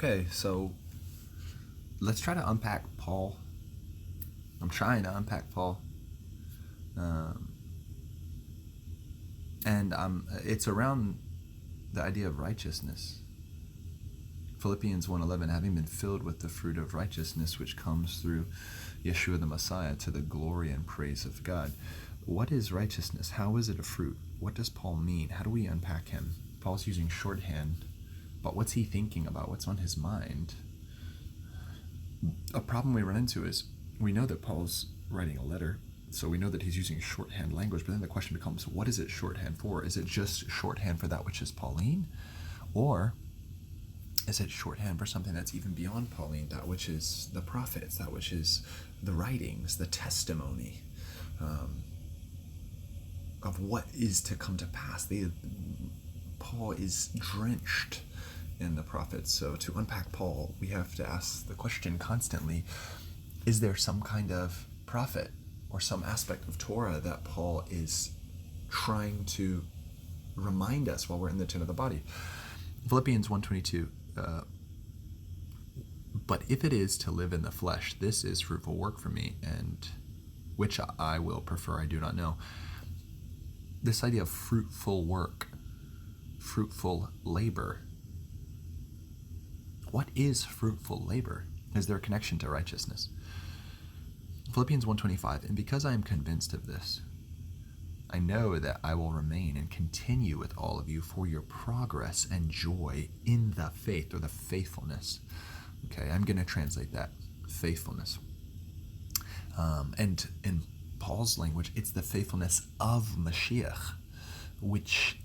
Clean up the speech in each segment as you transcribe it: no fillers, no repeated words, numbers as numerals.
Okay, so let's try to unpack Paul. I'm trying to unpack Paul. And it's around the idea of righteousness. Philippians 1:11, having been filled with the fruit of righteousness which comes through Yeshua the Messiah to the glory and praise of God. What is righteousness? How is it a fruit? What does Paul mean? How do we unpack him? Paul's using shorthand, but what's he thinking about? What's on his mind? A problem we run into is we know that Paul's writing a letter, so we know that he's using shorthand language, but then the question becomes, what is it shorthand for? Is it just shorthand for that which is Pauline? Or is it shorthand for something that's even beyond Pauline, that which is the prophets, that which is the writings, the testimony of what is to come to pass? Paul is drenched in the prophets. So to unpack Paul, we have to ask the question constantly, is there some kind of prophet or some aspect of Torah that Paul is trying to remind us while we're in the tent of the body? Philippians 1:22, but if it is to live in the flesh, this is fruitful work for me, and which I will prefer, I do not know. This idea of fruitful work, fruitful labor. What is fruitful labor? Is there a connection to righteousness? Philippians 1:25, and because I am convinced of this, I know that I will remain and continue with all of you for your progress and joy in the faith, or the faithfulness. Okay, I'm going to translate that, faithfulness. And in Paul's language, it's the faithfulness of Mashiach, which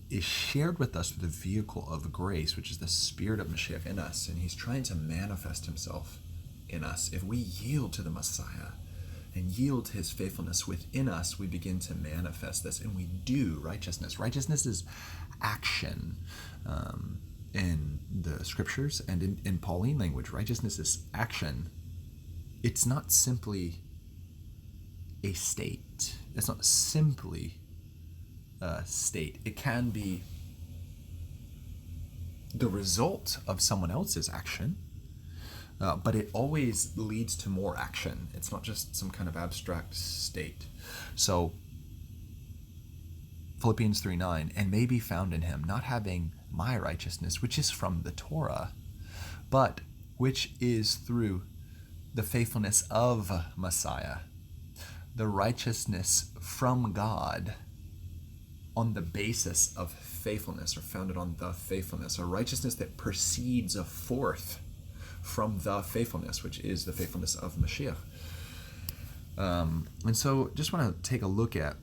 is shared with us through the vehicle of grace, which is the Spirit of Mashiach in us, and he's trying to manifest himself in us. If we yield to the Messiah and yield to his faithfulness within us, we begin to manifest this, and we do righteousness. Righteousness is action in the scriptures, and in Pauline language, righteousness is action. It's not simply a state. It's not simply a state. It can be the result of someone else's action, but it always leads to more action. It's not just some kind of abstract state. So Philippians 3:9, and may be found in him, not having my righteousness, which is from the Torah, but which is through the faithfulness of Messiah, the righteousness from God on the basis of faithfulness, or founded on the faithfulness, a righteousness that proceeds forth from the faithfulness, which is the faithfulness of Mashiach. And so just want to take a look at,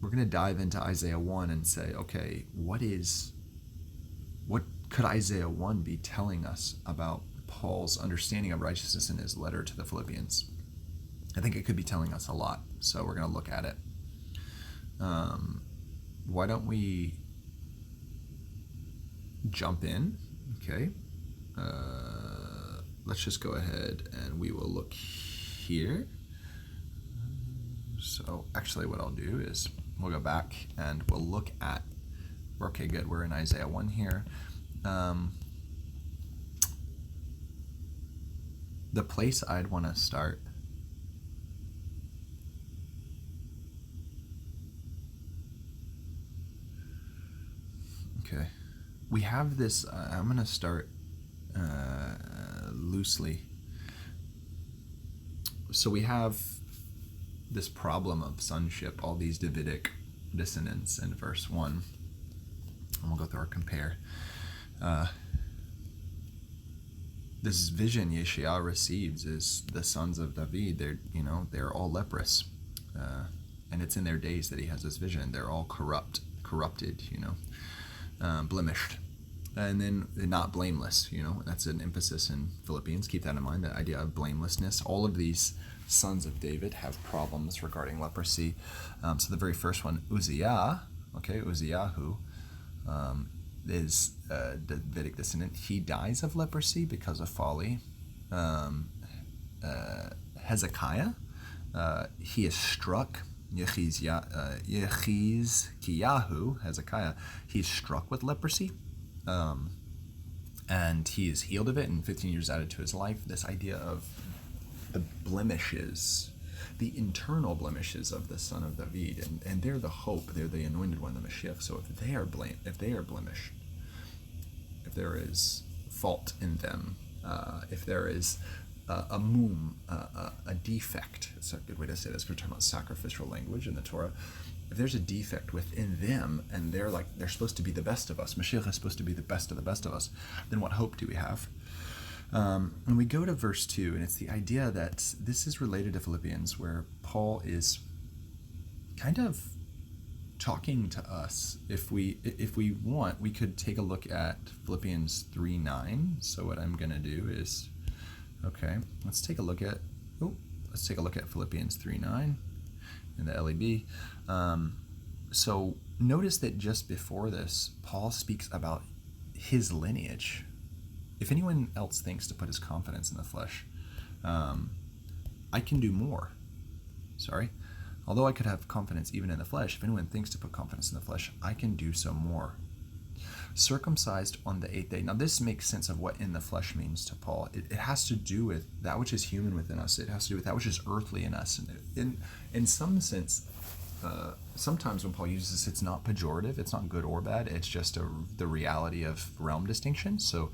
we're going to dive into Isaiah 1 and say, okay, what could Isaiah 1 be telling us about Paul's understanding of righteousness in his letter to the Philippians? I think it could be telling us a lot, so we're going to look at it. Why don't we jump in? Okay. Let's just go ahead and we will look here. So actually what I'll do is we'll go back and we'll look at, okay, good, we're in Isaiah 1 here. The place I'd want to start we have this, I'm going to start loosely. So we have this problem of sonship, all these Davidic dissonants in verse 1. And we'll go through our compare. This vision Yeshua receives is the sons of David. They're all leprous. And it's in their days that he has this vision. They're all corrupted, blemished. And then they're not blameless, that's an emphasis in Philippians. Keep that in mind, the idea of blamelessness. All of these sons of David have problems regarding leprosy. So the very first one, Uzziah, Uzziahu, is a Davidic descendant. He dies of leprosy because of folly. Hezekiah, he is struck. Yechizkiyahu, Hezekiah, he's struck with leprosy. And and he is healed of it, and 15 years added to his life. This idea of the blemishes, the internal blemishes of the son of David, and they're the hope, they're the anointed one, the Mashiach. So if they are blemished, if there is fault in them, if there is a defect, it's a good way to say this, we're talking about sacrificial language in the Torah. If there's a defect within them, and they're supposed to be the best of us, Mashiach is supposed to be the best of us, then what hope do we have? And we go to verse 2, and it's the idea that this is related to Philippians, where Paul is kind of talking to us. If we want, we could take a look at Philippians 3:9. So what I'm going to do is, let's take a look at Philippians 3:9 in the LEB. So notice that just before this, Paul speaks about his lineage. If anyone else thinks to put his confidence in the flesh, I can do more. Although I could have confidence even in the flesh, if anyone thinks to put confidence in the flesh, I can do so more. Circumcised on the 8th day. Now this makes sense of what in the flesh means to Paul. It has to do with that which is human within us. It has to do with that which is earthly in us. And in some sense, sometimes when Paul uses this, it's not pejorative, it's not good or bad, it's just the reality of realm distinction. So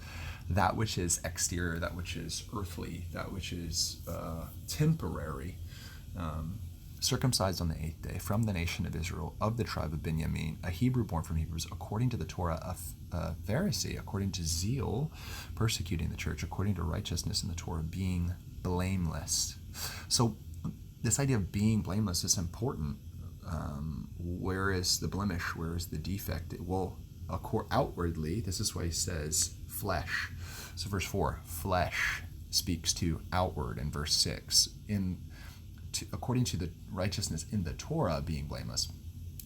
that which is exterior, that which is earthly, that which is temporary, circumcised on the 8th day, from the nation of Israel, of the tribe of Benjamin, a Hebrew born from Hebrews, according to the Torah, a Pharisee, according to zeal, persecuting the church, according to righteousness in the Torah, being blameless. So this idea of being blameless is important. Where is the blemish? Where is the defect? Well, outwardly, this is why he says flesh. So verse 4, flesh speaks to outward, and verse 6, according to the righteousness in the Torah, being blameless.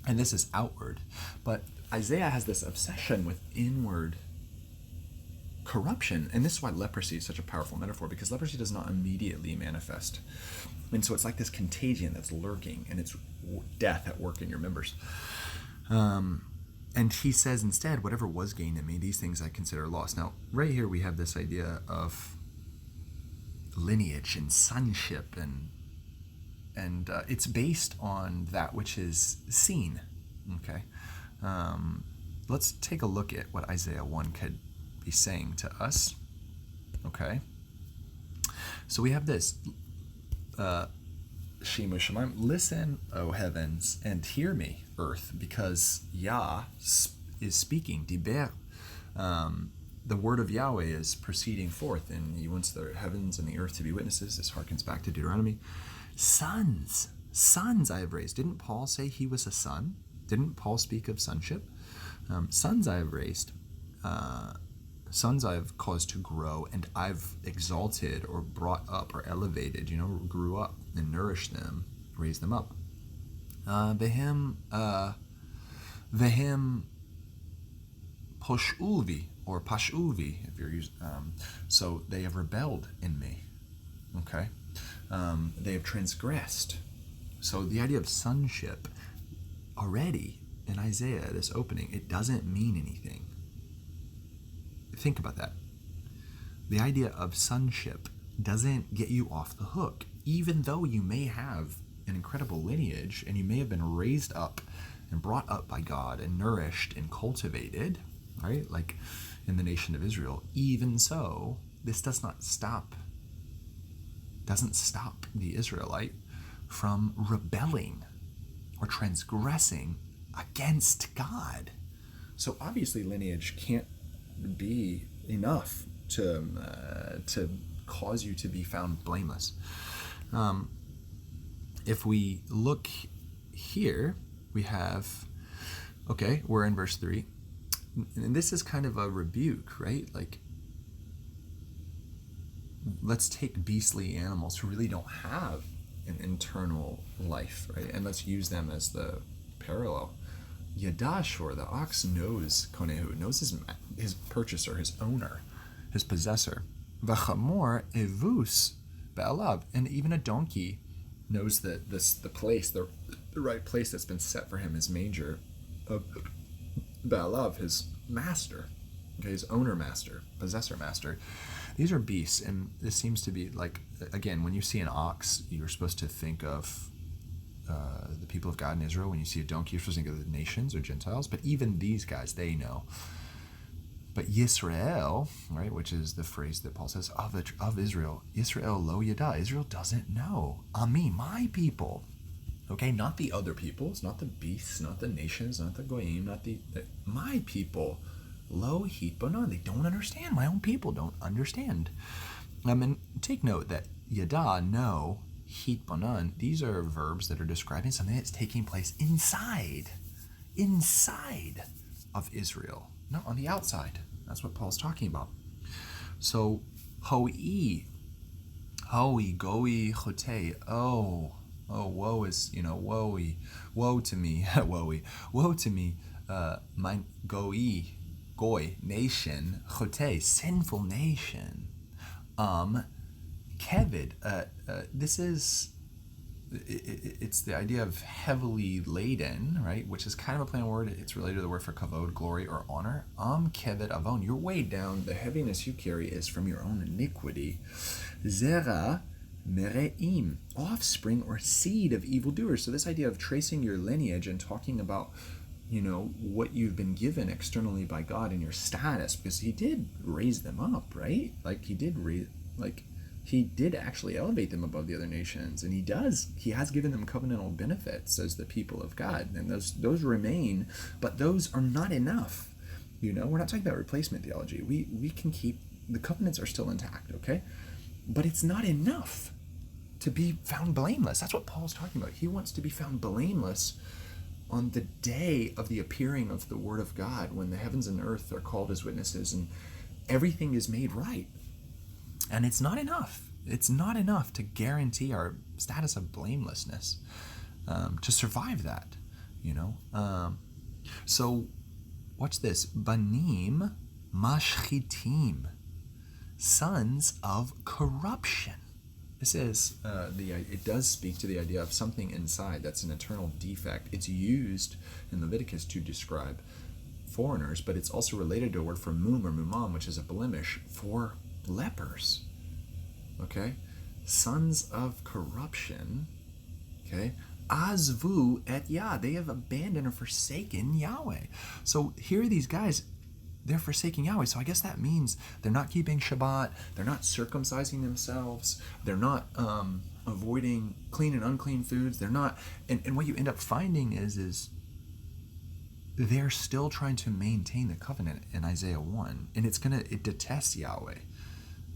And this is outward. But Isaiah has this obsession with inward corruption. And this is why leprosy is such a powerful metaphor, because leprosy does not immediately manifest. And so it's like this contagion that's lurking, and it's death at work in your members. And he says instead, whatever was gained in me, these things I consider lost. Now, right here we have this idea of lineage and sonship, and it's based on that which is seen. Let's take a look at what Isaiah 1 could be saying to us. So we have this, Shema Shemaim, listen, O heavens, and hear me, earth, because Yah is speaking, Diber. The word of Yahweh is proceeding forth, and he wants the heavens and the earth to be witnesses. This harkens back to Deuteronomy. Sons I have raised. Didn't Paul say he was a son? Didn't Paul speak of sonship? Sons I have raised. Sons I have caused to grow, and I've exalted or brought up or elevated, grew up and nourished them, raised them up. Vehem poshulvi, or pashulvi, if you're using, so they have rebelled in me. They have transgressed. So the idea of sonship already in Isaiah, this opening, it doesn't mean anything. Think about that. The idea of sonship doesn't get you off the hook, even though you may have an incredible lineage and you may have been raised up and brought up by God and nourished and cultivated, right? Like in the nation of Israel. Even so, this doesn't stop the Israelite from rebelling or transgressing against God. So obviously lineage can't be enough to cause you to be found blameless. If we look here, we have, we're in verse 3, and this is kind of a rebuke, right? Like, let's take beastly animals who really don't have an internal life, right? And let's use them as the parallel. Yadashor, the ox knows Konehu, knows his purchaser, his owner, his possessor. V'chamor evus be'alav, and even a donkey knows that the place, the right place that's been set for him, his manger of be'alav, his master. Okay, his owner master, possessor master. These are beasts, and this seems to be like, again, when you see an ox, you're supposed to think of the people of God in Israel. When you see a donkey, you're supposed to think of the nations or Gentiles. But even these guys, they know. But Yisrael, right, which is the phrase that Paul says of Israel, Yisrael lo yada, Israel doesn't know. Ami, my people. Okay, not the other peoples, not the beasts, not the nations, not the goyim, not my people. Lo hitbonon, they don't understand. My own people don't understand. And take note that yada, know, hitbonon, these are verbs that are describing something that's taking place inside of Israel, not on the outside. That's what Paul's talking about. So, hoi, goi, chote, woe is, woe to me, woe to me, my goy, nation, chote, sinful nation, keved, this is, it's the idea of heavily laden, right? Which is kind of a play on word. It's related to the word for kavod, glory or honor. Keved avon, you're weighed down. The heaviness you carry is from your own iniquity. Zera mereim, offspring or seed of evildoers. So this idea of tracing your lineage and talking about, what you've been given externally by God and your status, because he did raise them up, right? Like he did actually elevate them above the other nations, and he has given them covenantal benefits as the people of God, and those remain, but those are not enough. We're not talking about replacement theology. We can keep, the covenants are still intact, okay? But it's not enough to be found blameless. That's what Paul's talking about. He wants to be found blameless on the day of the appearing of the Word of God, when the heavens and earth are called as witnesses and everything is made right. And it's not enough. It's not enough to guarantee our status of blamelessness, to survive that, So, watch this. Banim mashchitim, sons of corruption. This is, it does speak to the idea of something inside that's an eternal defect. It's used in Leviticus to describe foreigners, but it's also related to a word for mum or mumam, which is a blemish for lepers. Okay, sons of corruption. Okay, azvu et Yah, they have abandoned or forsaken Yahweh. So here are these guys, they're forsaking Yahweh. So I guess that means they're not keeping Shabbat, they're not circumcising themselves, they're not avoiding clean and unclean foods. They're not, and what you end up finding is they're still trying to maintain the covenant in Isaiah 1, and it detests Yahweh.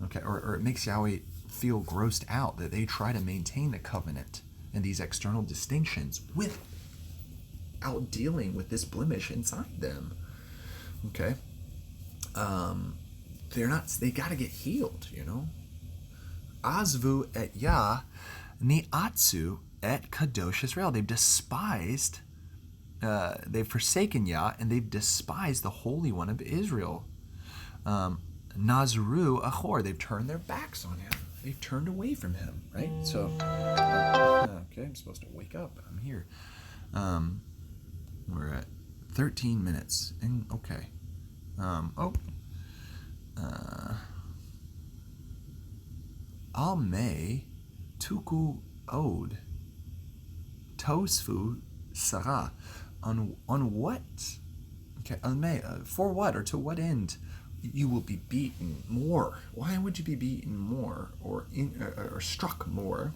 Okay, or it makes Yahweh feel grossed out that they try to maintain the covenant and these external distinctions without dealing with this blemish inside them. Okay, they got to get healed. Azvu et Yah niatzu et kadosh Israel. They've forsaken Yah, and they've despised the Holy One of Israel. Nazru achor, they've turned their backs on him. They've turned away from him, right? So, okay, I'm supposed to wake up. I'm here. We're at 13 minutes. And okay. Almei tuku od tosfu sarah. On what? Okay, almei, for what or to what end? You will be beaten more. Why would you be beaten more or struck more?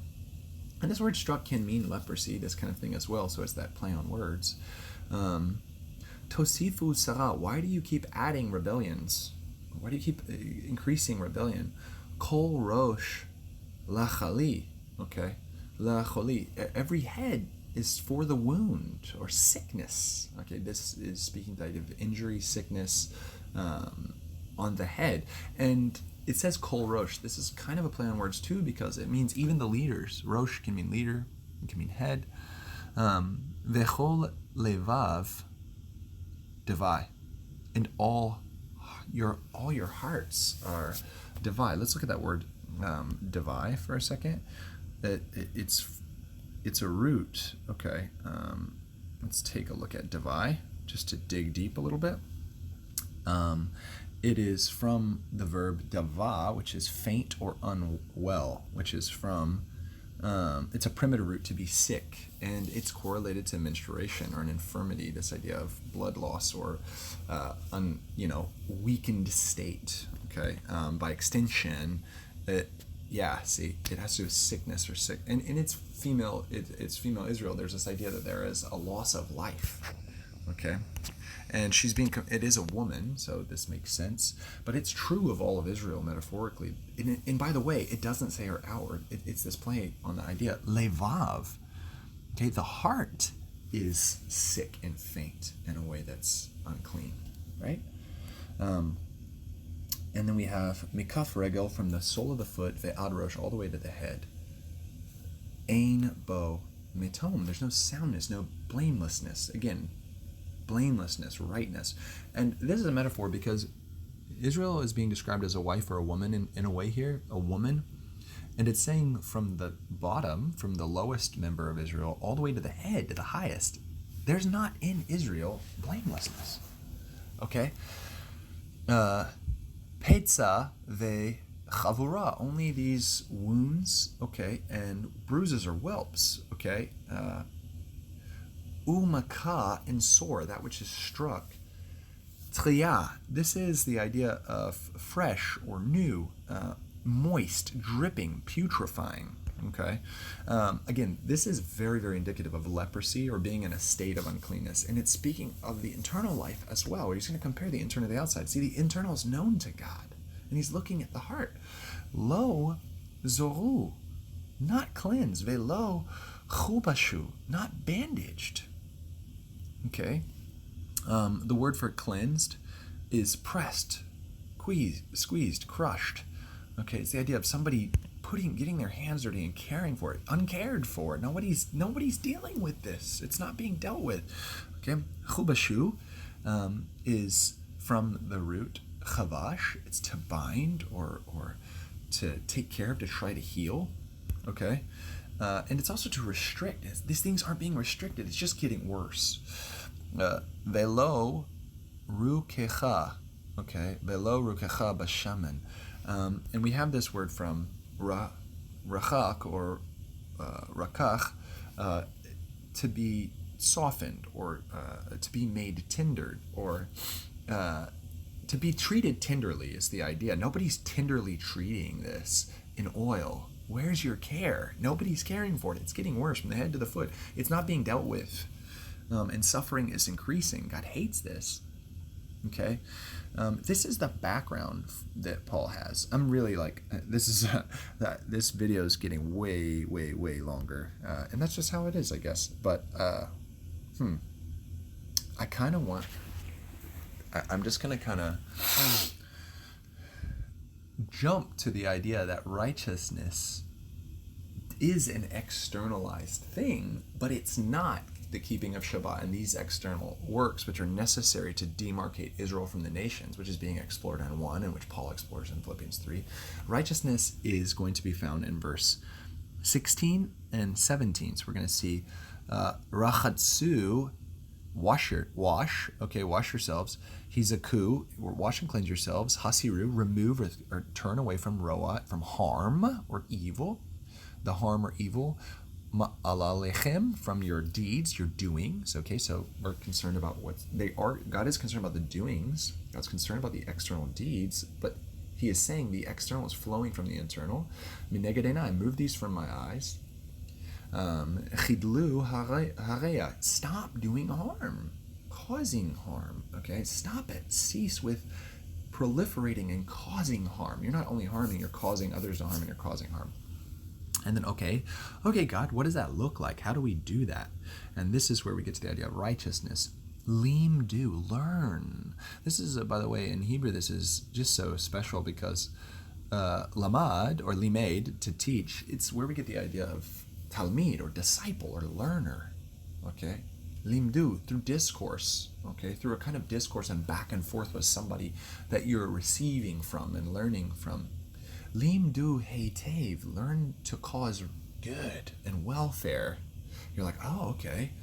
And this word struck can mean leprosy, this kind of thing as well, so it's that play on words. Tosifu Sarah, why do you keep adding rebellions? Why do you keep increasing rebellion? Kol Rosh Lachali, okay? Lacholi, every head is for the wound or sickness. Okay, this is speaking to the idea of injury, sickness, on the head. And it says Kol Rosh. This is kind of a play on words too, because it means even the leaders. Rosh can mean leader, it can mean head. Vechol levav divai, and all your hearts are divai. Let's look at that word divai for a second. It's a root. Okay, let's take a look at divai just to dig deep a little bit. it is from the verb dava, which is faint or unwell, which is from, it's a primitive root to be sick, and it's correlated to menstruation or an infirmity, this idea of blood loss or, weakened state, okay? By extension, it has to do with sickness or sick. And it's female Israel, there's this idea that there is a loss of life, okay? And it is a woman, so this makes sense. But it's true of all of Israel metaphorically. And by the way, it doesn't say her outward. It's this play on the idea, levav. Okay, the heart is sick and faint in a way that's unclean, right? And then we have mikaf regel, from the sole of the foot, ve'ad rosh, all the way to the head. Ein bo mitom. There's no soundness, no blamelessness. Again, blamelessness, rightness. And this is a metaphor because Israel is being described as a wife or a woman in a way here, a woman. And it's saying from the bottom, from the lowest member of Israel, all the way to the head, to the highest, there's not in Israel blamelessness. Okay? Petza ve chavura, only these wounds, okay, and bruises or whelps, okay? Umaka, and sore, that which is struck. Triya, this is the idea of fresh or new, moist, dripping, putrefying. Okay, again, this is very, very indicative of leprosy or being in a state of uncleanness, and it's speaking of the internal life as well. Where he's going to compare the internal to the outside. See, the internal is known to God, and he's looking at the heart. Lo zoru, not cleansed. Velo chubashu, not bandaged. Okay, the word for cleansed is pressed, squeezed, crushed. Okay, it's the idea of somebody getting their hands dirty and caring for it, uncared for. Nobody's dealing with this. It's not being dealt with. Okay, chubashu is from the root chavash. It's to bind or to take care of, to try to heal. Okay, and it's also to restrict. These things aren't being restricted. It's just getting worse. Velo rukecha. Okay, velo rukecha bashaman. And we have this word from rachak or rakach, to be softened or to be made tender or to be treated tenderly is the idea. Nobody's tenderly treating this in oil. Where's your care? Nobody's caring for it. It's getting worse from the head to the foot. It's not being dealt with. And suffering is increasing. God hates this. Okay? This is the background that Paul has. I'm really this video is getting way, way, way longer. And that's just how it is, I guess. But, I kind of want, I'm just going to kind of jump to the idea that righteousness is an externalized thing, but it's not the keeping of Shabbat and these external works which are necessary to demarcate Israel from the nations, which is being explored in 1 and which Paul explores in Philippians 3. Righteousness is going to be found in verse 16 and 17. So we're going to see Rachatsu, wash yourselves. Hizaku, wash and cleanse yourselves. Hasiru, remove or turn away from roa, from harm or evil, the harm or evil. Ma'alalechim, from your deeds, your doings. Okay, so we're concerned about what they are. God is concerned about the doings. God's concerned about the external deeds, but he is saying the external is flowing from the internal. Minegadena, move these from my eyes. Chidlu hareya, stop doing harm, causing harm. Okay, stop it. Cease with proliferating and causing harm. You're not only harming, you're causing others to harm, and you're causing harm. And then, okay, God, what does that look like? How do we do that? And this is where we get to the idea of righteousness. Limdu, learn. This is, by the way, in Hebrew, this is just so special because lamad, or limed, to teach, it's where we get the idea of talmid, or disciple, or learner, okay? Limdu, through discourse, okay? Through a kind of discourse and back and forth with somebody that you're receiving from and learning from. Limdu heitev, learn to cause good and welfare. You're like, oh, okay.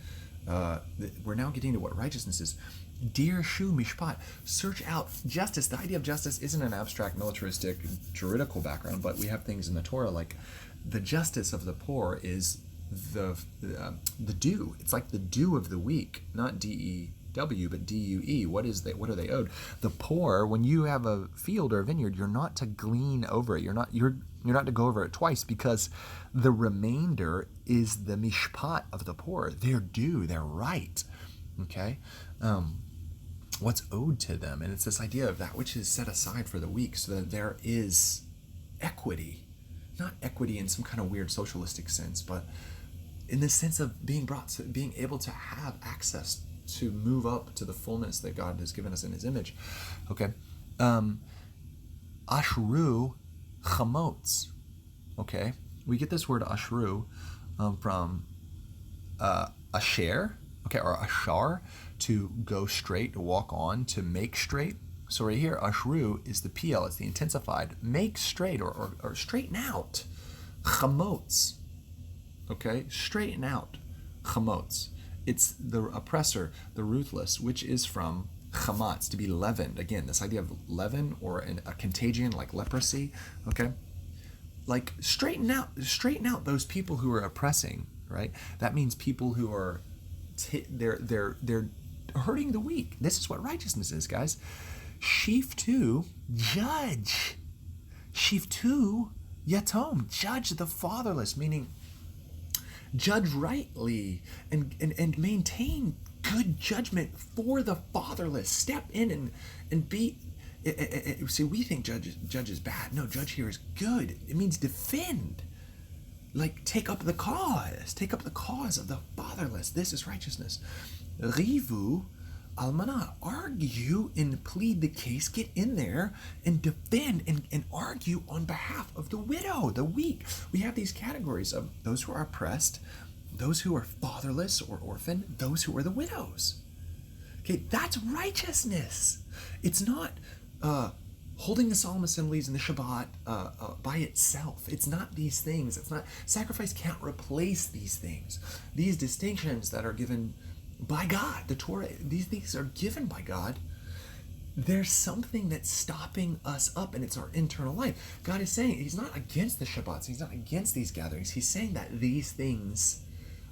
We're now getting to what righteousness is. Dirshu mishpat. Search out justice. The idea of justice isn't an abstract militaristic juridical background, but we have things in the Torah like the justice of the poor is the due. It's like the due of the week, not DEW, but DUE. What are they owed? The poor, when you have a field or a vineyard, you're not to glean over it. You're not to go over it twice, because the remainder is the mishpat of the poor. They're due. They're right. Okay. What's owed to them. And it's this idea of that which is set aside for the weak, so that there is equity. Not equity in some kind of weird socialistic sense, but in the sense of being able to have access to move up to the fullness that God has given us in his image. Okay. Ashru chamotz. Okay. We get this word ashru from asher, okay, or ashar, to go straight, to walk on, to make straight. So right here, ashru is the PL, it's the intensified. Make straight or straighten out. Chamotz. Okay, straighten out. Chamotz. It's the oppressor, the ruthless, which is from chamatz, to be leavened. Again, this idea of leaven or a contagion like leprosy. Okay, like straighten out those people who are oppressing. Right, that means people who are they're hurting the weak. This is what righteousness is, guys. Shiftu, judge. Shiftu yatom, judge the fatherless, meaning judge rightly and maintain good judgment for the fatherless. Step in and be. See, we think judge is bad. No, judge here is good. It means defend. Like take up the cause of the fatherless. This is righteousness. Rivu almana, argue and plead the case. Get in there and defend and argue on behalf of the widow, the weak. We have these categories of those who are oppressed, those who are fatherless or orphan, those who are the widows. Okay, that's righteousness. It's not holding the solemn assemblies and the Shabbat by itself. It's not these things. It's not, sacrifice can't replace these things. These distinctions that are given by God, the Torah, these things are given by God. There's something that's stopping us up, and it's our internal life. God is saying he's not against the Shabbats. He's not against these gatherings. He's saying that these things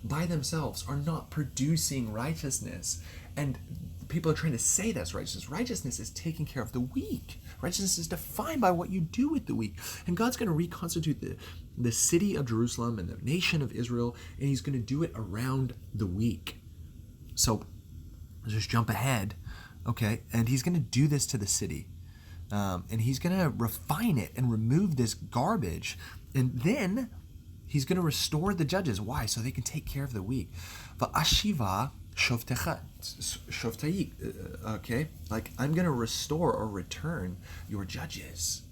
by themselves are not producing righteousness. And people are trying to say that's righteousness. Righteousness is taking care of the weak. Righteousness is defined by what you do with the weak. And God's going to reconstitute the city of Jerusalem and the nation of Israel, and he's going to do it around the weak. So let's just jump ahead, okay? And he's going to do this to the city. And he's going to refine it and remove this garbage. And then he's going to restore the judges. Why? So they can take care of the weak. Va'ashiva shoftai, okay? Like, I'm going to restore or return your judges.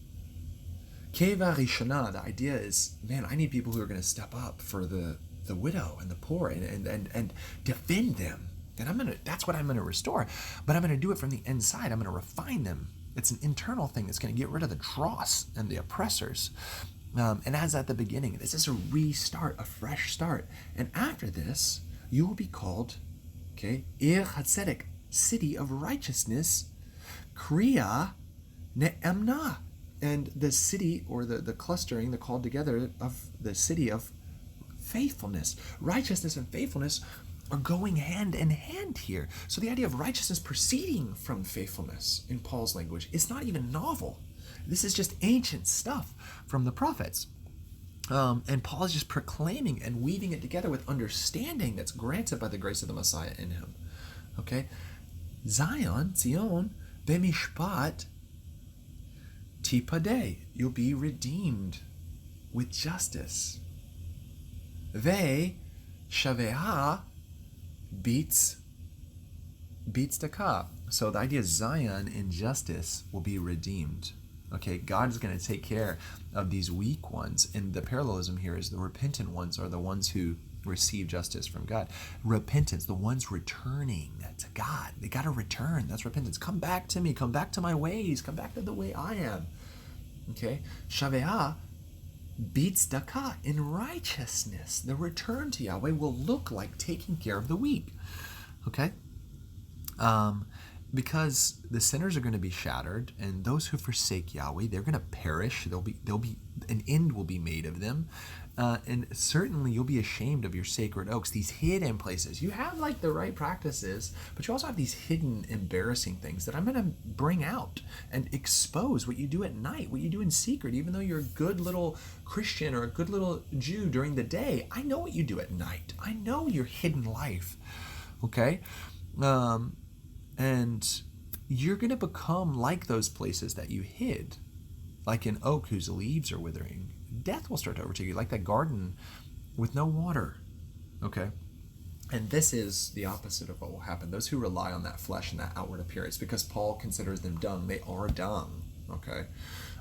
Keva rishana, the idea is, man, I need people who are going to step up for the widow and the poor and defend them. And that's what I'm going to restore. But I'm going to do it from the inside. I'm going to refine them. It's an internal thing that's going to get rid of the dross and the oppressors. And as at the beginning, this is a restart, a fresh start. And after this, you will be called, okay, Ir HaTzedek, city of righteousness, Kriya Ne'emna, and the city, or the clustering, the called together of the city of faithfulness. Righteousness and faithfulness are going hand in hand here. So the idea of righteousness proceeding from faithfulness in Paul's language is not even novel. This is just ancient stuff from the prophets. And Paul is just proclaiming and weaving it together with understanding that's granted by the grace of the Messiah in him. Okay? Zion, b'mishpat tipadeh. You'll be redeemed with justice. Ve shaveha beats daka. So the idea is Zion in justice will be redeemed. Okay, God is going to take care of these weak ones. And the parallelism here is the repentant ones are the ones who receive justice from God. Repentance, the ones returning to God. They got to return. That's repentance. Come back to me. Come back to my ways. Come back to the way I am. Okay, Shaveah beats daka in righteousness. The return to Yahweh will look like taking care of the weak. Okay? Um, because the sinners are going to be shattered, and those who forsake Yahweh, they're going to perish. They'll be an end will be made of them, and certainly you'll be ashamed of your sacred oaks, these hidden places. You have like the right practices, but you also have these hidden, embarrassing things that I'm going to bring out and expose what you do at night, what you do in secret. Even though you're a good little Christian or a good little Jew during the day, I know what you do at night. I know your hidden life. Okay. And you're going to become like those places that you hid, like an oak whose leaves are withering. Death will start to overtake you, like that garden with no water. Okay? And this is the opposite of what will happen. Those who rely on that flesh and that outward appearance, because Paul considers them dung, they are dung. Okay?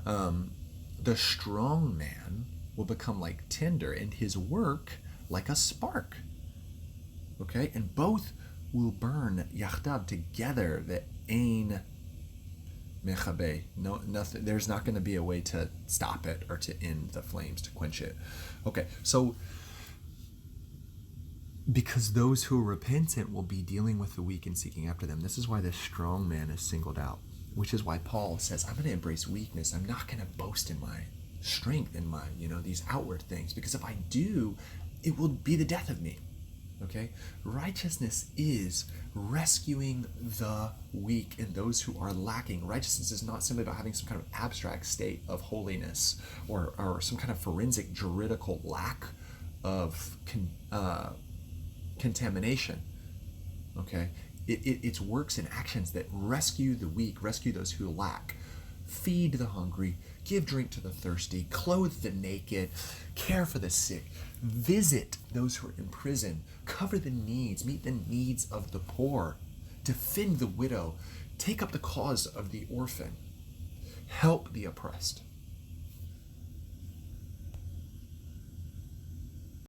The strong man will become like tinder, and his work like a spark. Okay? And both will burn yachdav together. The ein mechabe. No, nothing. There's not going to be a way to stop it or to end the flames, to quench it. Okay, so because those who are repentant will be dealing with the weak and seeking after them. This is why the strong man is singled out, which is why Paul says, I'm going to embrace weakness. I'm not going to boast in my strength and my, these outward things, because if I do, it will be the death of me. Okay? Righteousness is rescuing the weak and those who are lacking. Righteousness is not simply about having some kind of abstract state of holiness or some kind of forensic juridical lack of contamination. Okay? It's works and actions that rescue the weak, rescue those who lack, feed the hungry, give drink to the thirsty, clothe the naked, care for the sick, visit those who are in prison, cover the needs, meet the needs of the poor, defend the widow, take up the cause of the orphan, help the oppressed.